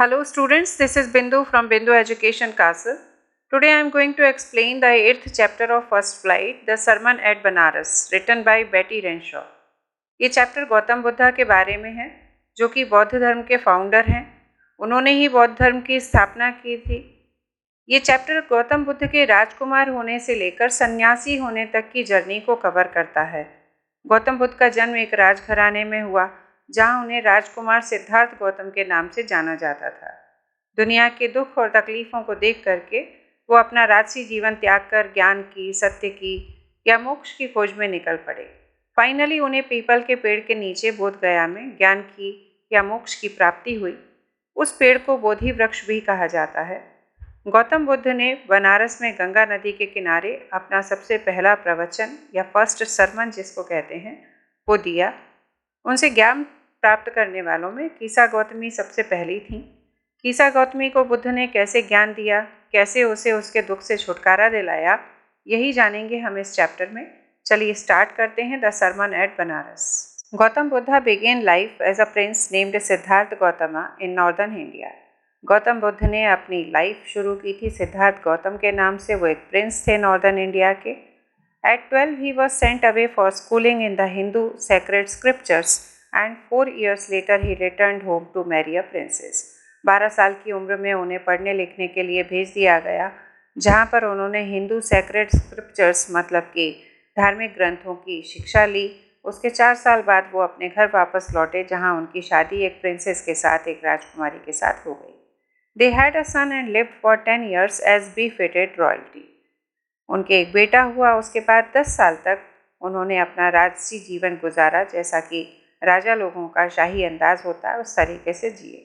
Hello students, this is Bindu from Bindu Education Castle. Today I am going to explain the 8th chapter of First Flight, The Sermon at Banaras, written by Betty Renshaw. ये chapter Gautam Buddha के बारे में है, जो कि बौद्ध धर्म के फाउंडर हैं। उन्होंने ही बौद्ध धर्म की स्थापना की थी। ये चैप्टर गौतम बुद्ध के राजकुमार होने से लेकर सन्यासी होने तक की जर्नी को कवर करता है। गौतम बुद्ध का जन्म एक राजघराने में हुआ, जहां उन्हें राजकुमार सिद्धार्थ गौतम के नाम से जाना जाता था। दुनिया के दुख और तकलीफ़ों को देख करके वो अपना राजसी जीवन त्याग कर ज्ञान की, सत्य की या मोक्ष की खोज में निकल पड़े। फाइनली उन्हें पीपल के पेड़ के नीचे बोध गया में ज्ञान की या मोक्ष की प्राप्ति हुई। उस पेड़ को बोधि वृक्ष भी कहा जाता है। गौतम बुद्ध ने बनारस में गंगा नदी के किनारे अपना सबसे पहला प्रवचन या फर्स्ट सरमन जिसको कहते हैं वो दिया। उनसे ज्ञान प्राप्त करने वालों में कीसा गौतमी सबसे पहली थीं। कीसा गौतमी को बुद्ध ने कैसे ज्ञान दिया, कैसे उसे उसके दुख से छुटकारा दिलाया, यही जानेंगे हम इस चैप्टर में। चलिए स्टार्ट करते हैं the sermon at Benares. Gautam Buddha began life as a prince named Siddhartha Gautama in northern India. Gautam Buddha ने अपनी लाइफ शुरू की थी सिद्धार्थ गौतम के नाम से। वो एक प्रिंस थे नॉर्दर्न इंडिया के। At 12 he was sent away for schooling in the Hindu sacred scriptures and 4 years later he returned home to marry a princess. 12 साल की उम्र में उन्हें पढ़ने लिखने के लिए भेज दिया गया, जहाँ पर उन्होंने हिंदू सैक्रेड स्क्रिप्चर्स मतलब कि धार्मिक ग्रंथों की शिक्षा ली। उसके 4 साल बाद वो अपने घर वापस लौटे, जहाँ उनकी शादी एक प्रिंसेस के साथ, एक राजकुमारी के साथ हो गई। They had a son and lived for 10 years as befitted royalty. उनके एक बेटा हुआ। उसके बाद 10 साल तक उन्होंने अपना राजसी जीवन गुजारा, जैसा कि राजा लोगों का शाही अंदाज होता है उस तरीके से जिए।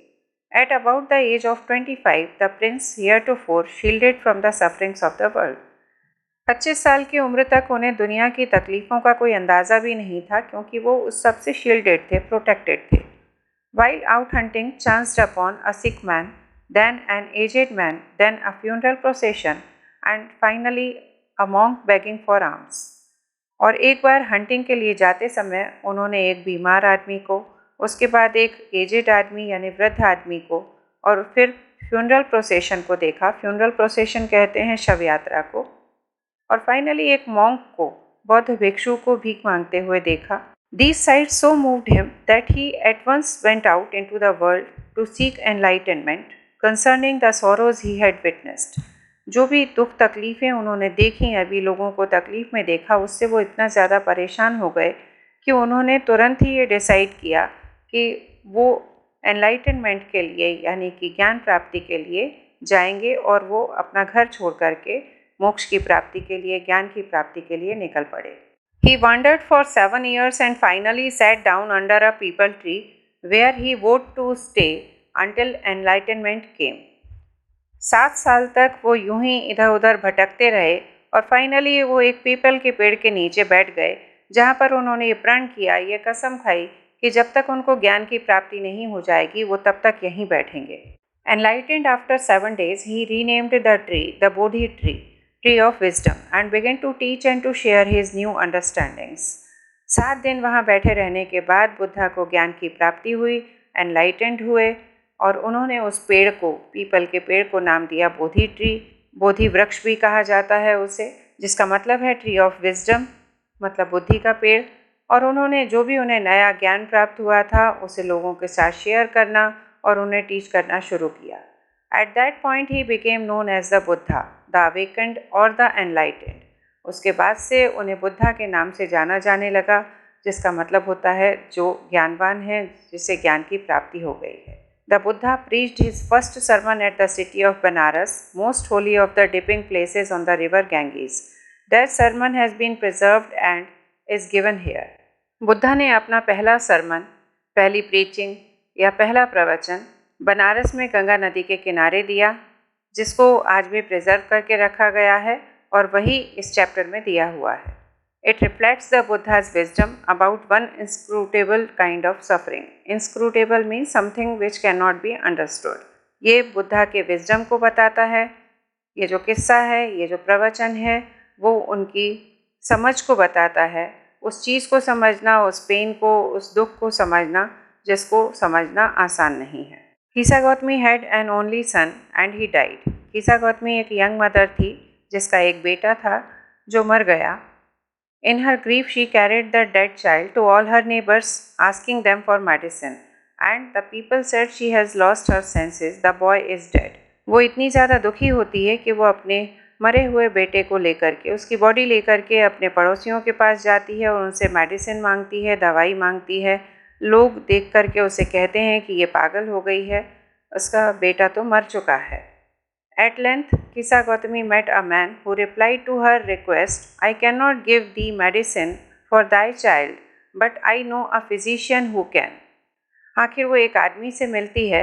At about the age of 25, the prince heretofore shielded from the sufferings of the world. 25 साल की उम्र तक उन्हें दुनिया की तकलीफ़ों का कोई अंदाज़ा भी नहीं था, क्योंकि वो उस सबसे शील्डेड थे, प्रोटेक्टेड थे। While out hunting, chanced upon a sick man, then an aged man, then a funeral procession, and finally a monk begging for alms. और एक बार हंटिंग के लिए जाते समय उन्होंने एक बीमार आदमी को, उसके बाद एक एजेड आदमी यानी वृद्ध आदमी को, और फिर फ्यूनरल प्रोसेशन को देखा। फ्यूनरल प्रोसेशन कहते हैं शव यात्रा को। और फाइनली एक मॉन्क को, बौद्ध भिक्षु को भीख मांगते हुए देखा। These sights so moved him that he at once went out into the world to seek enlightenment concerning the sorrows he had witnessed. जो भी दुख तकलीफ़ें उन्होंने देखी, अभी लोगों को तकलीफ़ में देखा, उससे वो इतना ज़्यादा परेशान हो गए कि उन्होंने तुरंत ही ये डिसाइड किया कि वो एनलाइटनमेंट के लिए यानी कि ज्ञान प्राप्ति के लिए जाएंगे, और वो अपना घर छोड़ करके मोक्ष की प्राप्ति के लिए, ज्ञान की प्राप्ति के लिए निकल पड़े। He wandered for 7 years and finally sat down under a peepal tree where he vowed to stay until enlightenment came. 7 साल तक वो यूं ही इधर उधर भटकते रहे और फाइनली वो एक पीपल के पेड़ के नीचे बैठ गए, जहाँ पर उन्होंने ये प्रण किया, ये कसम खाई कि जब तक उनको ज्ञान की प्राप्ति नहीं हो जाएगी वो तब तक यहीं बैठेंगे। Enlightened after 7 days, he renamed the tree the Bodhi tree, tree of wisdom, and began to teach and to share his new understandings. 7 दिन वहाँ बैठे रहने के बाद बुद्धा को ज्ञान की प्राप्ति हुई, एनलाइटेंड हुए, और उन्होंने उस पेड़ को, पीपल के पेड़ को नाम दिया बोधि ट्री। बोधि वृक्ष भी कहा जाता है उसे, जिसका मतलब है ट्री ऑफ विजडम, मतलब बुद्धि का पेड़। और उन्होंने जो भी उन्हें नया ज्ञान प्राप्त हुआ था उसे लोगों के साथ शेयर करना और उन्हें टीच करना शुरू किया। एट दैट पॉइंट ही became known as the Buddha, the awakened और द एनलाइटेंड। उसके बाद से उन्हें बुद्धा के नाम से जाना जाने लगा, जिसका मतलब होता है जो ज्ञानवान है, जिसे ज्ञान की प्राप्ति हो गई है। The Buddha preached his first sermon at the city of Banaras, most holy of the dipping places on the river Ganges. That sermon has been preserved and is given here. Buddha ने अपना पहला सरमन, पहली प्रीचिंग या पहला प्रवचन बनारस में गंगा नदी के किनारे दिया, जिसको आज भी प्रिजर्व करके रखा गया है, और वही इस चैप्टर में दिया हुआ है। It reflects the Buddha's wisdom about one inscrutable kind of suffering. Inscrutable means something which cannot be understood. ये बुद्धा के विजडम को बताता है। ये जो किस्सा है, ये जो प्रवचन है, वो उनकी समझ को बताता है। उस चीज़ को समझना, उस पेन को, उस दुख को समझना, जिसको समझना आसान नहीं है। Kisa Gautami had an only son and he died. Kisa Gautami एक यंग मदर थी जिसका एक बेटा था जो मर गया. In her grief, she carried the dead child to all her neighbors, asking them for medicine. And the people said she has lost her senses. The boy is dead. वो इतनी ज़्यादा दुखी होती है कि वो अपने मरे हुए बेटे को लेकर के, उसकी बॉडी लेकर के अपने पड़ोसियों के पास जाती है और उनसे मेडिसिन मांगती है, दवाई मांगती है. लोग देख कर के उसे कहते हैं कि ये पागल हो गई है, उसका बेटा तो मर चुका है. At length, Kisa Gautami met a man who replied to her request, I cannot give thee medicine for thy child, but I know a physician who can. आखिर वो एक आदमी से मिलती है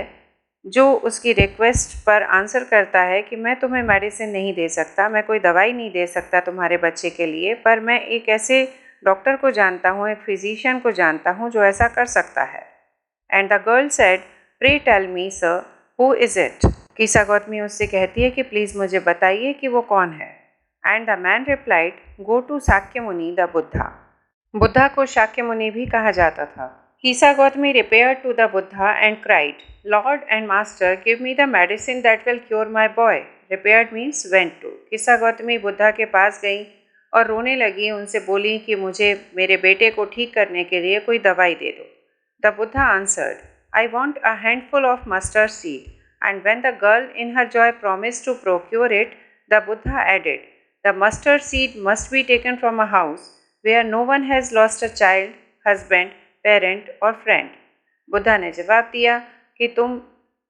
जो उसकी रिक्वेस्ट पर आंसर करता है कि मैं तुम्हें मेडिसिन नहीं दे सकता, मैं कोई दवाई नहीं दे सकता तुम्हारे बच्चे के लिए, पर मैं एक ऐसे डॉक्टर को जानता हूँ, एक फिजिशियन को जानता हूँ जो ऐसा कर सकता है. And the girl said, pray tell me sir, who is it? Kisa Gotami उससे कहती है कि प्लीज़ मुझे बताइए कि वो कौन है. And the man replied, go to Shakya Muni the Buddha. Buddha को शाक्य मुनि भी कहा जाता था. कीसा Gautami repaired to the Buddha and cried, Lord and Master, give me the medicine that will cure my boy. Repaired means went to. कीसा Gautami Buddha के पास गई और रोने लगी, उनसे बोली कि मुझे मेरे बेटे को ठीक करने के लिए कोई दवाई दे दो. The Buddha answered, I want a handful of mustard seed. And when the girl in her joy promised to procure it, the Buddha added, the mustard seed must be taken from a house where no one has lost a child, husband, parent or friend. Buddha ने जवाब दिया कि तुम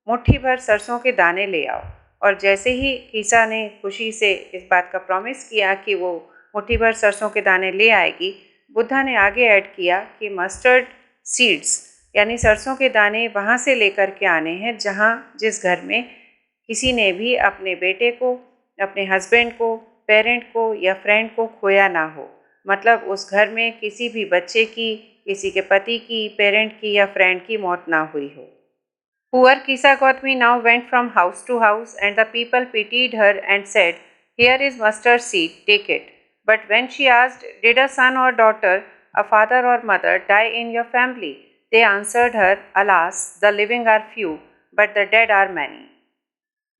मुट्ठी भर सरसों के दाने ले आओ. और जैसे ही कीसा ने खुशी से इस बात का प्रॉमिस किया कि वो मुट्ठी भर सरसों के दाने ले आएगी, बुद्धा ने आगे ऐड किया कि मस्टर्ड सीड्स यानी सरसों के दाने वहाँ से लेकर के आने हैं जहाँ जिस घर में किसी ने भी अपने बेटे को, अपने हस्बैंड को, पेरेंट को या फ्रेंड को खोया ना हो. मतलब उस घर में किसी भी बच्चे की, किसी के पति की, पेरेंट की या फ्रेंड की मौत ना हुई हो. Poor Kisa Gautami now went from house to house and the people pitied her and said, here is mustard seed, take it. But when she asked, did a son or daughter, a father or mother die in your family? They answered her, alas, the living are few, but the dead are many.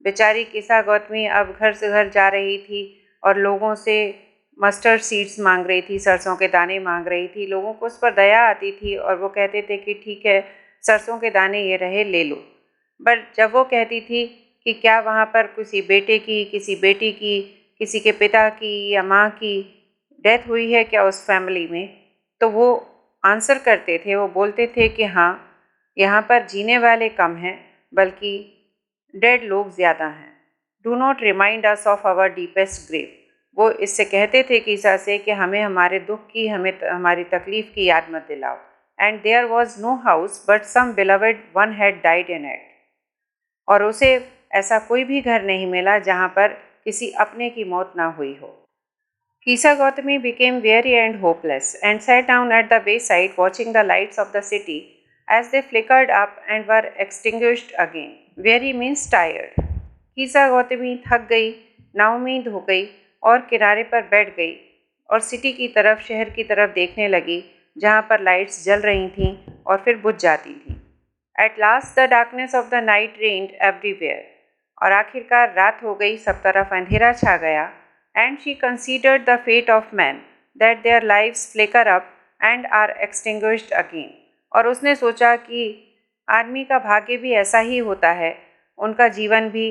बेचारी कीसा गौतमी अब घर से घर जा रही थी और लोगों से मस्टर्ड सीड्स मांग रही थी, सरसों के दाने मांग रही थी. लोगों को उस पर दया आती थी और वो कहते थे कि ठीक है, सरसों के दाने ये रहे, ले लो. बट जब वो कहती थी कि क्या वहाँ पर किसी बेटे की, किसी बेटी की, किसी के पिता की या माँ की डेथ हुई है क्या उस फैमिली में, तो वो आंसर करते थे, वो बोलते थे कि हाँ, यहाँ पर जीने वाले कम हैं बल्कि डेड लोग ज़्यादा हैं. Do not remind us of our deepest grave. वो इससे कहते थे कीसा से कि हमें हमारे दुख की, हमें हमारी तकलीफ़ की याद मत दिलाओ. And there was no house but some beloved one had died in it. और उसे ऐसा कोई भी घर नहीं मिला जहाँ पर किसी अपने की मौत ना हुई हो. Kisa Gautami became weary and hopeless and sat down at the wayside watching the lights of the city as they flickered up and were extinguished again. Weary means tired. Kisa Gautami थक गई, नाउमीद हो गई और किनारे पर बैठ गई और सिटी की तरफ, शहर की तरफ देखने लगी जहाँ पर लाइट्स जल रही थीं और फिर बुझ जाती थीं. At last the darkness of the night reigned everywhere. और आखिरकार रात हो गई, सब तरफ अंधेरा छा गया. And she considered the fate of men, that their lives flicker up and are extinguished again. और उसने सोचा कि आदमी का भाग्य भी ऐसा ही होता है, उनका जीवन भी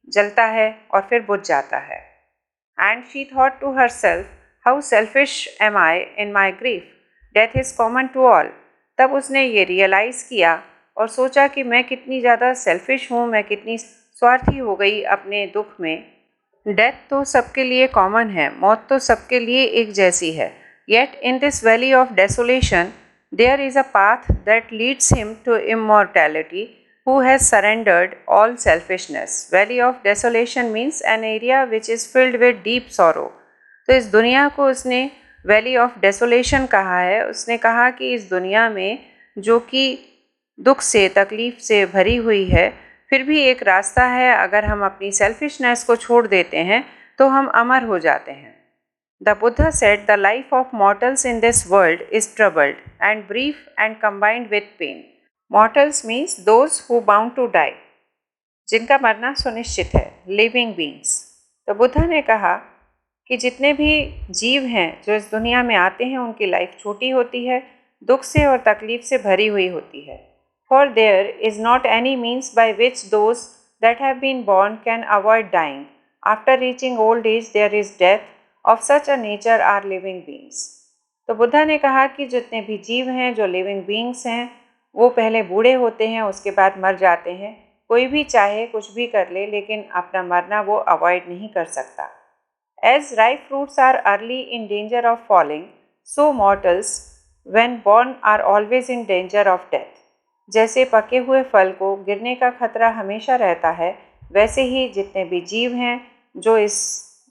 जलता है और फिर बुझ जाता है. And she thought to herself, how selfish am I in my grief? Death is common to all. तब उसने ये रियलाइज़ किया और सोचा कि मैं कितनी ज़्यादा सेल्फिश हूँ, मैं कितनी स्वार्थी हो गई अपने दुख में. डेथ तो सबके लिए कॉमन है, मौत तो सबके लिए एक जैसी है. Yet in this valley of desolation there is a path that leads him to immortality who has surrendered all selfishness. Valley of desolation means an area which is filled with deep sorrow. तो इस दुनिया को उसने valley of desolation कहा है. उसने कहा कि इस दुनिया में जो कि दुख से, तकलीफ़ से भरी हुई है, फिर भी एक रास्ता है. अगर हम अपनी सेल्फिशनेस को छोड़ देते हैं तो हम अमर हो जाते हैं. The Buddha said the life of mortals in this world is troubled and brief and combined with pain. Mortals means those who bound to die. जिनका मरना सुनिश्चित है, लिविंग बींग्स। तो बुद्धा ने कहा कि जितने भी जीव हैं जो इस दुनिया में आते हैं उनकी लाइफ छोटी होती है, दुख से और तकलीफ से भरी हुई होती है। For there is not any means by which those that have been born can avoid dying. After reaching old age there is death of such a nature are living beings. तो बुद्धा ने कहा कि जितने भी जीव हैं जो लिविंग बींग्स हैं वो पहले बूढ़े होते हैं, उसके बाद मर जाते हैं। कोई भी चाहे कुछ भी कर ले लेकिन अपना मरना वो अवॉइड नहीं कर सकता। As ripe fruits are early in danger of falling, so mortals when born are always in danger of death. जैसे पके हुए फल को गिरने का खतरा हमेशा रहता है, वैसे ही जितने भी जीव हैं जो इस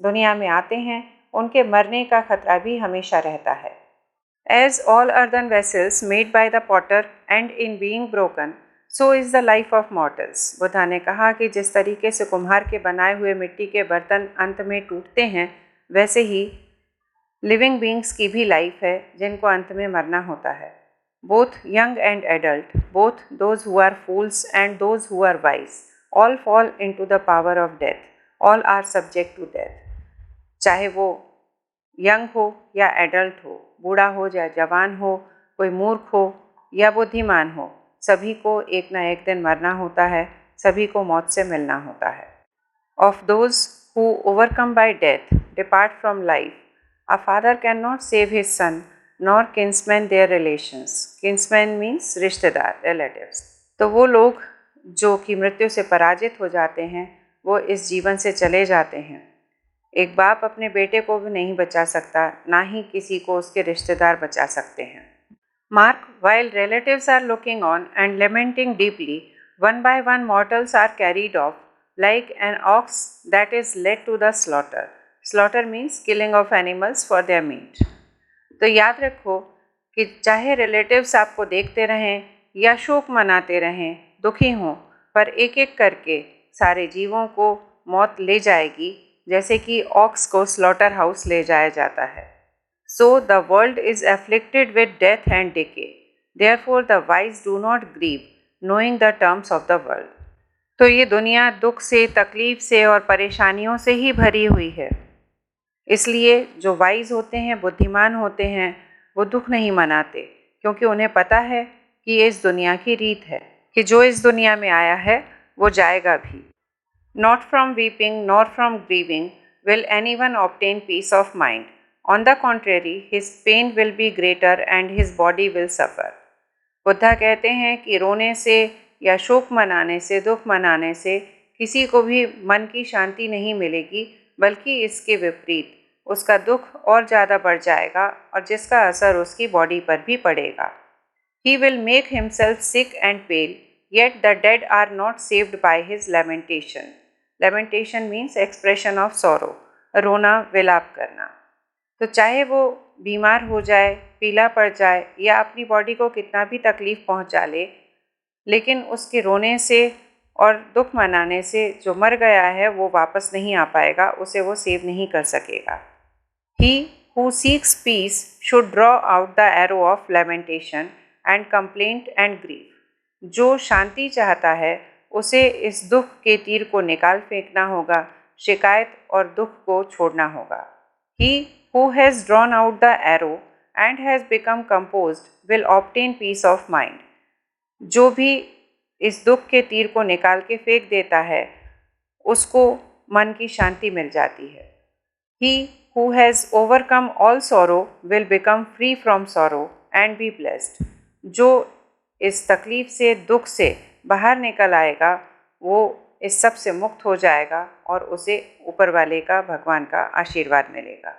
दुनिया में आते हैं उनके मरने का खतरा भी हमेशा रहता है। As all earthen vessels made by the potter end in being broken, so is the life of mortals. Buddha ने कहा कि जिस तरीके से कुम्हार के बनाए हुए मिट्टी के बर्तन अंत में टूटते हैं, वैसे ही लिविंग बींग्स की भी लाइफ है जिनको अंत में मरना होता है। Both young and adult, both those who are fools and those who are wise, all fall in to the power of death, all are subject to death. चाहे वो यंग हो या एडल्ट हो, बूढ़ा हो या जवान हो, कोई मूर्ख हो या बुद्धिमान हो, सभी को एक ना एक दिन मरना होता है, सभी को मौत से मिलना होता है। Of those who overcome bye death depart from life, a father can not save his son nor kinsman their relations. Kinsman means रिश्तेदार, रिलेटिव्स। तो वो लोग जो कि मृत्यु से पराजित हो जाते हैं वो इस जीवन से चले जाते हैं। एक बाप अपने बेटे को भी नहीं बचा सकता, ना ही किसी को उसके रिश्तेदार बचा सकते हैं। Mark, while relatives are looking on and lamenting deeply, one by one mortals are carried off, like an ox that is led to the slaughter. Slaughter means killing of animals for their meat. तो याद रखो कि चाहे relatives आपको देखते रहें या शोक मनाते रहें, दुखी हों, पर एक एक करके सारे जीवों को मौत ले जाएगी, जैसे कि ऑक्स को स्लॉटर हाउस ले जाया जाता है। So the world is afflicted with death and decay. Therefore the wise do not grieve, knowing the terms of the world. तो ये दुनिया दुख से, तकलीफ से और परेशानियों से ही भरी हुई है। इसलिए जो वाइज होते हैं, बुद्धिमान होते हैं, वो दुख नहीं मनाते, क्योंकि उन्हें पता है कि ये इस दुनिया की रीत है कि जो इस दुनिया में आया है वो जाएगा भी। Not from weeping nor from grieving will anyone obtain peace of mind. On the contrary, his pain will be greater and his body will suffer. Buddha कहते हैं कि रोने से या शोक मनाने से, दुख मनाने से किसी को भी मन की शांति नहीं मिलेगी, बल्कि इसके विपरीत उसका दुख और ज़्यादा बढ़ जाएगा और जिसका असर उसकी बॉडी पर भी पड़ेगा। He will make himself sick and pale, yet the dead are not saved by his lamentation. Lamentation means expression of sorrow, रोना, विलाप करना। तो चाहे वो बीमार हो जाए, पीला पड़ जाए या अपनी बॉडी को कितना भी तकलीफ़ पहुंचा ले, लेकिन उसके रोने से और दुख मनाने से जो मर गया है वो वापस नहीं आ पाएगा, उसे वो सेव नहीं कर सकेगा। He who seeks peace should draw out the arrow of lamentation and complaint and grief. जो शांति चाहता है उसे इस दुख के तीर को निकाल फेंकना होगा, शिकायत और दुख को छोड़ना होगा। He who has drawn out the arrow and has become composed will obtain peace of mind. जो भी इस दुख के तीर को निकाल के फेंक देता है उसको मन की शांति मिल जाती है। He who has overcome all sorrow will become free from sorrow and be blessed. जो इस तकलीफ से, दुख से बाहर निकल आएगा वो इस सब से मुक्त हो जाएगा और उसे ऊपर वाले का, भगवान का आशीर्वाद मिलेगा।